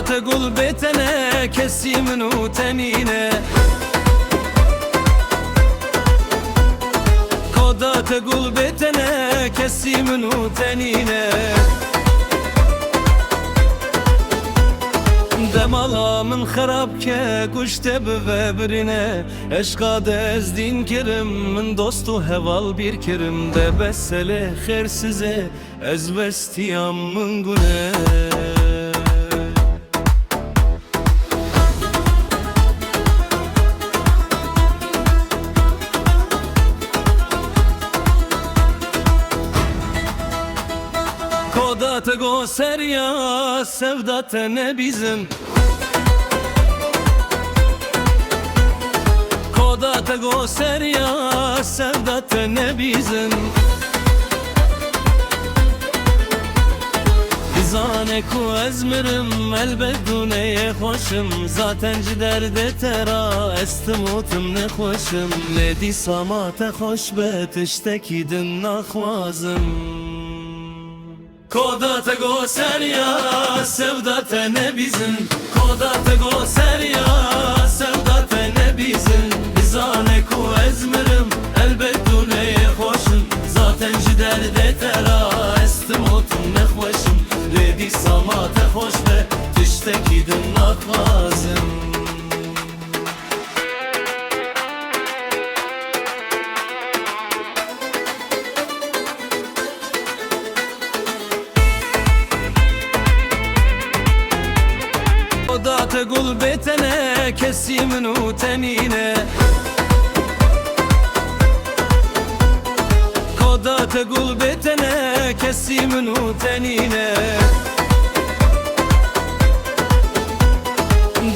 تقول بيتنا كسي منو تنينه كودا تقول بيتنا كسي منو تنينه دمالا من خراب که گوشته ببرینه عشقا دزدین کرم من دوستو heval bir kerim de besele خیر size ez vestiyam من gune Koda te go serya sevda te ne bizim Koda te go serya sevda te ne bizim Bizane ku ezmirim elbeduneye hoşum Zaten derde tera estimutum ne hoşum Ne disama te hoşbet işteki din nakhvazım Koda te go serya sevda te ne bizim Koda te go serya sevda te ne bizim Bizane ku ezmirim elbette neye hoşum Zaten derde tera estimutum ne hoşum Ledi sama te hoş be tişteki din nakhvazım Koda تقول بيتنا كسي منو تنينه Koda تقول بيتنا كسي منو تنينه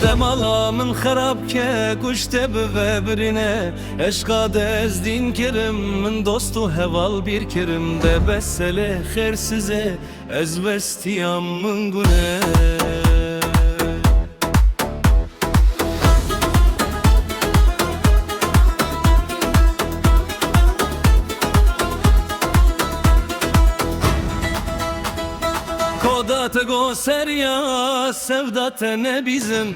Demala من خراب که گوشته ببرینه عشقا دزدین کرم من دوستو heval bir kerim de besele خیر size ez vestiyam من gune Koda te go serya sevda te ne bizim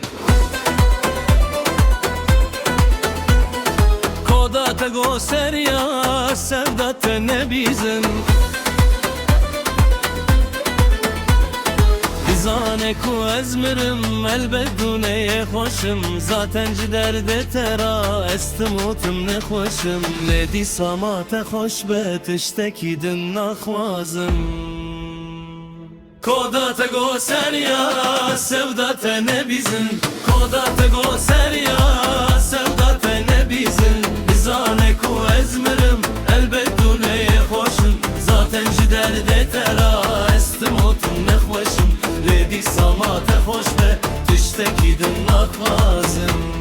Koda te go serya sevda te ne bizim Bizane ku ezmirim elbeduneye hoşum Zaten derde tera estimutum ne hoşum Ne disama te hoşbet işteki din nakhvazım Koda te go serya sevda te ne bizim Koda te go serya sevda te ne bizim Bizane ku ezmirim elbeduneye hoşum Zaten derde tera estimutum ne hoşum Ledi sama te hoş be tişteki din nakhvazım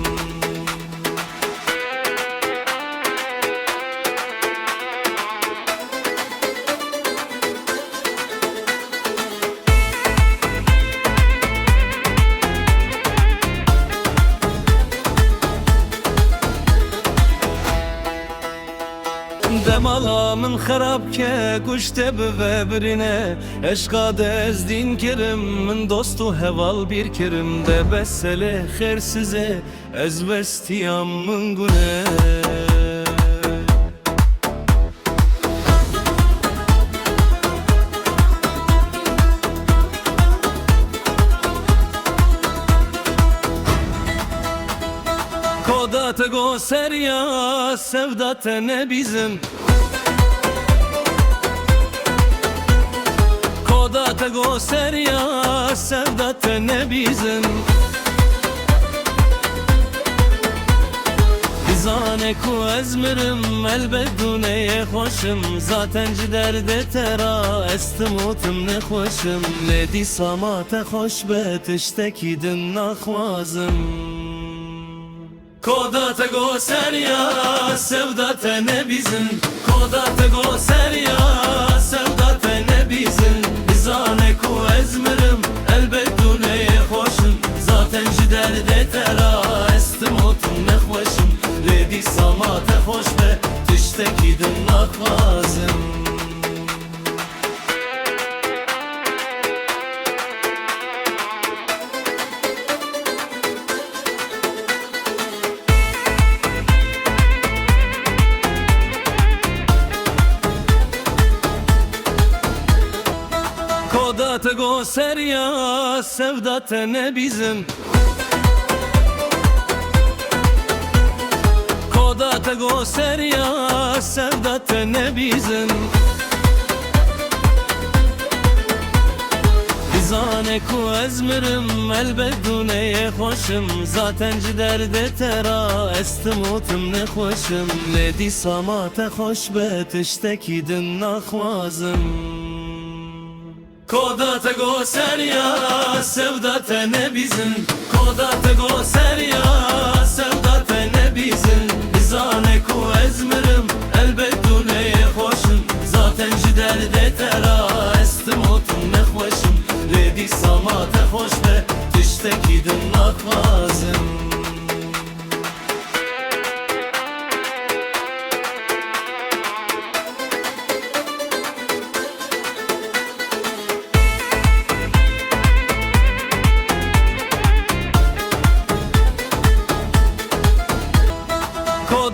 Demala من خراب که گوشته ببرینه عشقا دزدین کرم من دوستو heval bir kerim de besele خیر size ez vestiyam من gune Koda te go serya sevda te ne bizim Koda te go serya sevda te ne bizim Bizane ku ezmirim elbeduneye hoşum Zaten derde tera estimutum ne hoşum Ne disama te hoşbet işteki din nakhvazım Koda te go serya sevda te ne bizim Koda te go serya sevda te ne bizim Bizane ku ezmirim elbeduneye hoşum Zaten derde tera estimutum ne hoşum Ledi sama te hoş be tişteki din nakhvazım Koda te go serya sevda te ne bizim Koda te go serya sevda te ne bizim Bizane ku ezmirim elbedune خوشم zaten derde tera استموتم نخوشم لدی سامات خوش به تشتکی دن نخوازم Koda te go serya sevda te ne bizim Koda te go serya sevda te ne bizim Bizane ku ezmirim elbedune خوشم zaten derde tera استموتم نخوشم لدی سامات خوش به تشتکی دن نخوازم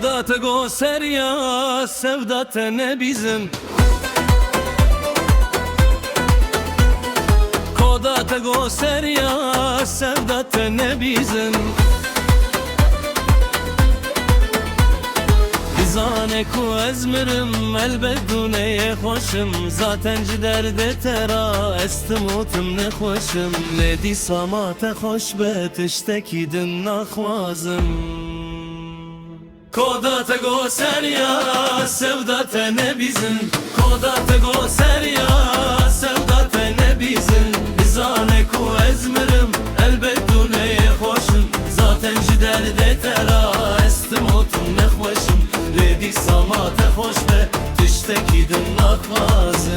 Koda te go serya sevda te ne bizim Koda te go serya sevda te ne bizim Bizane ku ezmirim elbedune خوشم zaten derde tera استموتم نخوشم لدی سامات خوش به تشتکی دن نخوازم Koda te go serya sevda te ne bizim Koda te go serya sevda te ne bizim Bizane ku ezmirim elbedune خوشم zaten derde tera استموتم نخوشم لدی سامات خوش به تشتکی دن نخوازم